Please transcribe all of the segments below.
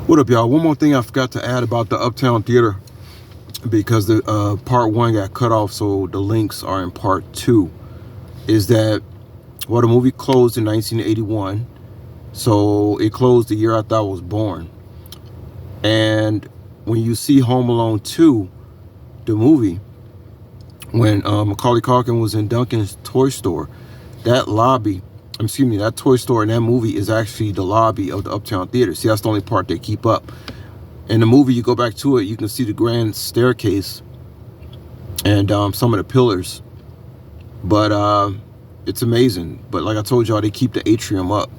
What up, y'all? One more thing I forgot to add about the Uptown Theater, because the part one got cut off, so the links are in part two. Is that, well, the movie closed in 1981, so it closed the year after I was born. And when you see Home Alone 2, the movie, when Macaulay Culkin was in Duncan's toy store, that lobby, excuse me, that toy store in that movie is actually the lobby of the Uptown Theater. See, that's the only part they keep up. In the movie, you go back to it, you can see the grand staircase and some of the pillars. But it's amazing. But like I told y'all, they keep the atrium up.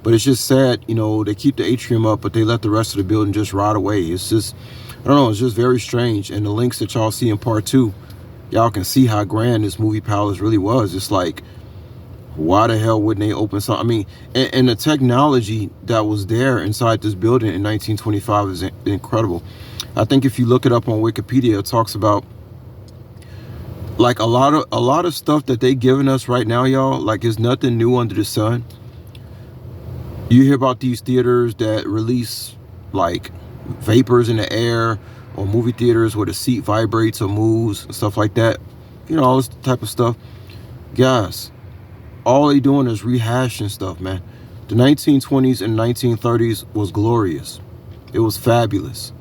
But it's just sad, you know, they keep the atrium up, but they let the rest of the building just rot away. It's just, I don't know, it's just very strange. And the links that y'all see in part two, y'all can see how grand this movie palace really was. It's like, why the hell wouldn't they open something? I mean, and the technology that was there inside this building in 1925 is incredible. I think if you look it up on Wikipedia, it talks about like a lot of stuff that they giving us right now, y'all. Like, it's nothing new under the sun. You hear about these theaters that release like vapors in the air, or movie theaters where the seat vibrates or moves and stuff like that. You know, all this type of stuff. Guys, all they doing is rehashing stuff, man. The 1920s and 1930s was glorious. It was fabulous.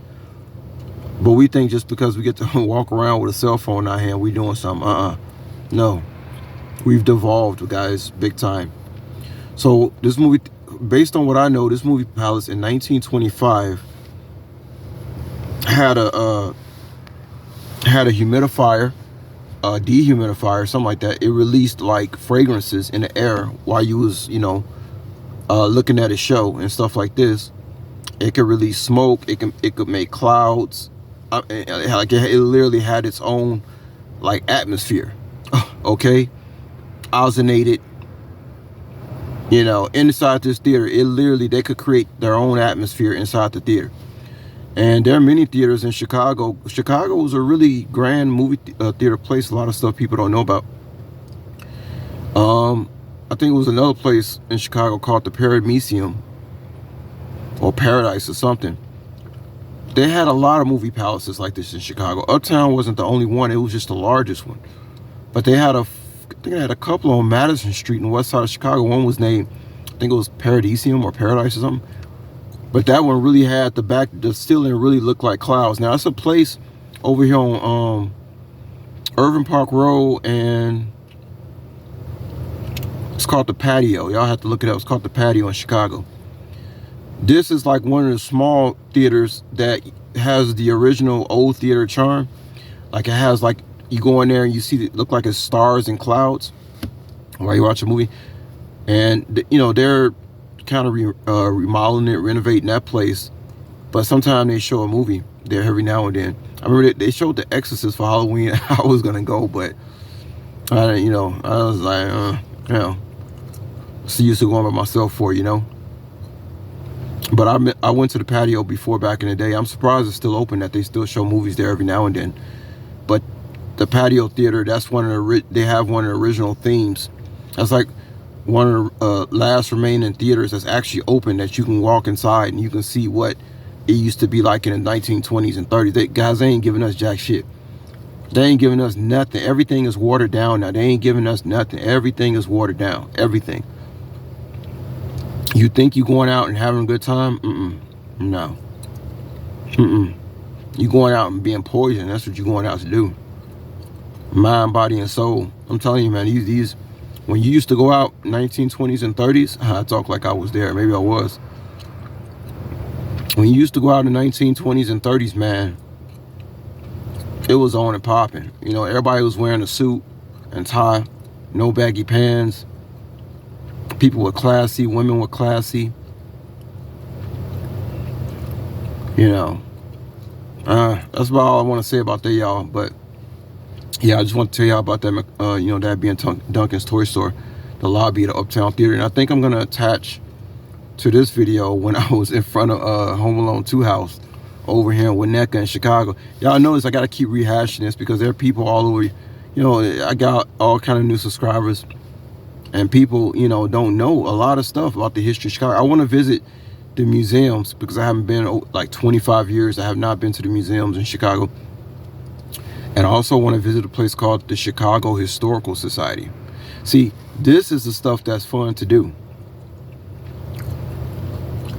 But we think just because we get to walk around with a cell phone in our hand, we doing something. No. We've devolved, guys, big time. So this movie, based on what I know, this movie palace in 1925 had a humidifier, a dehumidifier, something like that. It released like fragrances in the air while you was, you know, looking at a show and stuff like this. It could release smoke. It could make clouds. Like it literally had its own like atmosphere. Okay, ozonated. You know, inside this theater, it literally, they could create their own atmosphere inside the theater. And there are many theaters in Chicago. Chicago was a really grand movie theater place. A lot of stuff people don't know about. I think it was another place in Chicago called the Paradisium or Paradise or something. They had a lot of movie palaces like this in Chicago. Uptown wasn't the only one. It was just the largest one. But they had I think they had a couple on Madison Street in the west side of Chicago. One was named, I think it was Paradisium or Paradise or something. But that one really had the ceiling really looked like clouds. Now, it's a place over here on Irving Park Road, and it's called the Patio. Y'all have to look it up. It's called the Patio in Chicago. This is like one of the small theaters that has the original old theater charm. Like, it has, like, you go in there and you see it look like it's stars and clouds while you watch a movie. And, you know, they're kind of remodeling it, renovating that place. But sometimes they show a movie there every now and then. I remember they showed The Exorcist for Halloween. I was going to go, but, you know, I was like, you know, so used to going by myself for, you know. But I went to the Patio before back in the day. I'm surprised it's still open, that they still show movies there every now and then. But the Patio Theater, that's one of the, they have one of the original themes. That's like one of the last remaining theaters that's actually open, that you can walk inside and you can see what it used to be like in the 1920s and 30s. They ain't giving us jack shit. They ain't giving us nothing. Everything is watered down now. They ain't giving us nothing. Everything is watered down. Everything. You think you going out and having a good time? No. You going out and being poisoned. That's what you're going out to do. Mind, body, and soul. I'm telling you, man, these when you used to go out 1920s and 30s, I talk like I was there. Maybe I was. When you used to go out in the 1920s and 30s, man, it was on and popping. You know, everybody was wearing a suit and tie, no baggy pants. People were classy, women were classy. You know, that's about all I want to say about that, y'all. But yeah, I just want to tell y'all about that, you know, that being Duncan's Toy Store, the lobby of the Uptown Theater. And I think I'm going to attach to this video when I was in front of Home Alone 2 house over here in Winnetka in Chicago. Y'all notice I got to keep rehashing this because there are people all over, you know, I got all kind of new subscribers. And people, you know, don't know a lot of stuff about the history of Chicago. I want to visit the museums, because I haven't been like 25 years. I have not been to the museums in Chicago. And I also want to visit a place called the Chicago Historical Society. See, this is the stuff that's fun to do.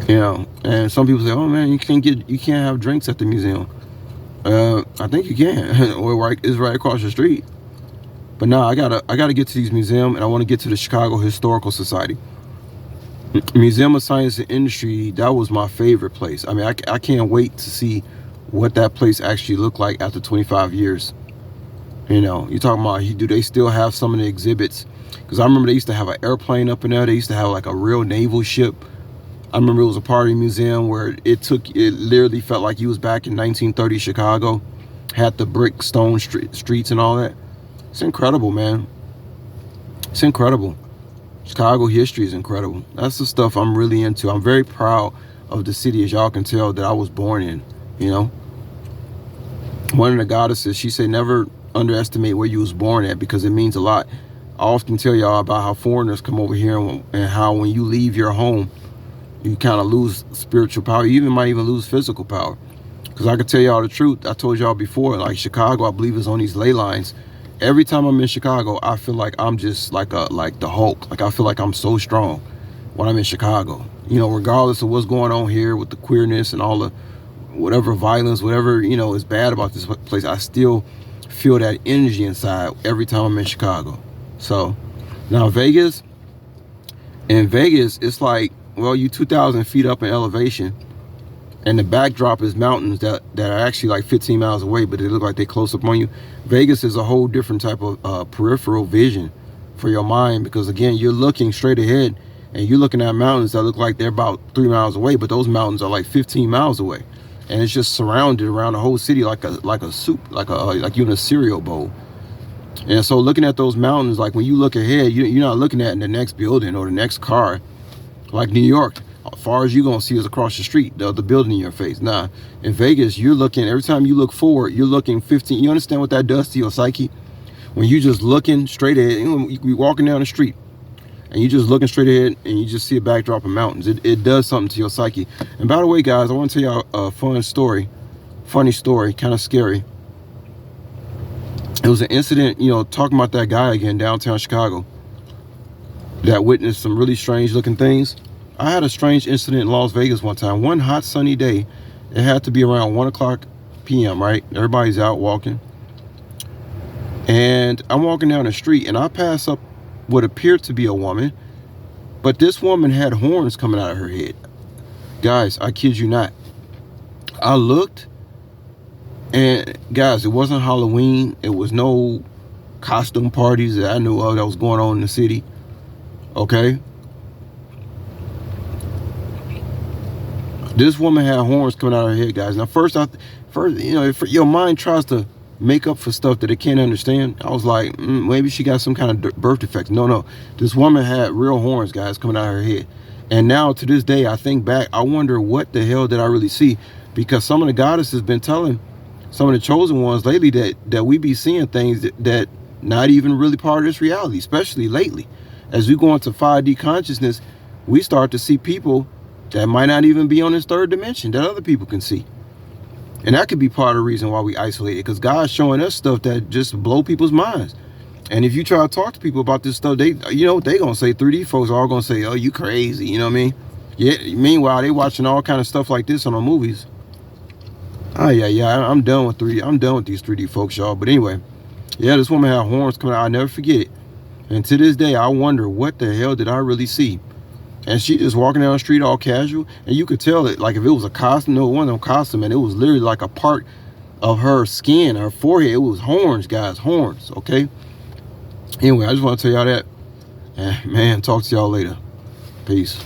You know, and some people say, "Oh man, you can't have drinks at the museum." I think you can. Or it's right across the street. But no, I gotta get to these museums, and I want to get to the Chicago Historical Society. Museum of Science and Industry, that was my favorite place. I mean, I can't wait to see what that place actually looked like after 25 years. You know, you're talking about, do they still have some of the exhibits? Because I remember they used to have an airplane up in there. They used to have like a real naval ship. I remember it was a part of the museum where it literally felt like you was back in 1930 Chicago. Had the brick stone streets and all that. It's incredible, man. It's incredible. Chicago history is incredible. That's the stuff I'm really into. I'm very proud of the city, as y'all can tell, that I was born in, you know. One of the goddesses, she said, never underestimate where you was born at, because it means a lot. I often tell y'all about how foreigners come over here and how when you leave your home, you kind of lose spiritual power. You might even lose physical power. Because I can tell y'all the truth. I told y'all before, like Chicago, I believe, is on these ley lines. Every time I'm in Chicago, I feel like I'm just like the Hulk. Like I feel like I'm so strong when I'm in Chicago. You know, regardless of what's going on here with the queerness and all the whatever violence, whatever, you know, is bad about this place, I still feel that energy inside every time I'm in Chicago. So now Vegas, in Vegas, it's like, well, you 2,000 feet up in elevation, and the backdrop is mountains that are actually like 15 miles away, but they look like they're close up on you. Vegas is a whole different type of peripheral vision for your mind, because again, you're looking straight ahead and you're looking at mountains that look like they're about 3 miles away, but those mountains are like 15 miles away, and it's just surrounded around the whole city like a soup, like you're in a cereal bowl. And so looking at those mountains, like when you look ahead, you're not looking at the next building or the next car. Like New York, as far as you're gonna see is across the street, the building in your face. Nah, in Vegas, you're looking, every time you look forward, you're looking 15. You understand what that does to your psyche? When you just looking straight ahead, you walking down the street and you just looking straight ahead and you just see a backdrop of mountains. It does something to your psyche. And by the way, guys, I want to tell y'all a funny story, kind of scary. It was an incident, you know, talking about that guy again, downtown Chicago, that witnessed some really strange looking things. I had a strange incident in Las Vegas one time. One hot sunny day, it had to be around 1:00 p.m., right? Everybody's out walking. And I'm walking down the street and I pass up what appeared to be a woman, but this woman had horns coming out of her head. Guys, I kid you not. I looked, and guys, it wasn't Halloween. It was no costume parties that I knew of that was going on in the city. Okay, this woman had horns coming out of her head, guys. Now, first, you know, if your mind tries to make up for stuff that it can't understand, I was like, maybe she got some kind of birth defect. No, this woman had real horns, guys, coming out of her head. And now to this day, I think back, I wonder what the hell did I really see, because some of the goddesses have been telling some of the chosen ones lately that we be seeing things that not even really part of this reality, especially lately. As we go into 5D consciousness, we start to see people that might not even be on this third dimension that other people can see. And that could be part of the reason why we isolated, because God's showing us stuff that just blow people's minds. And if you try to talk to people about this stuff, they going to say, 3D folks are all going to say, oh, you crazy, you know what I mean? Yeah. Meanwhile, they watching all kind of stuff like this on the movies. Oh, yeah, I'm done with 3D. I'm done with these 3D folks, y'all. But anyway, yeah, this woman had horns coming out. I'll never forget it. And to this day, I wonder, what the hell did I really see? And she just walking down the street all casual, and you could tell it, like if it was a costume, no, it wasn't a costume, and it was literally like a part of her skin, her forehead. It was horns, guys, horns, okay? Anyway, I just want to tell y'all that. And man, talk to y'all later. Peace.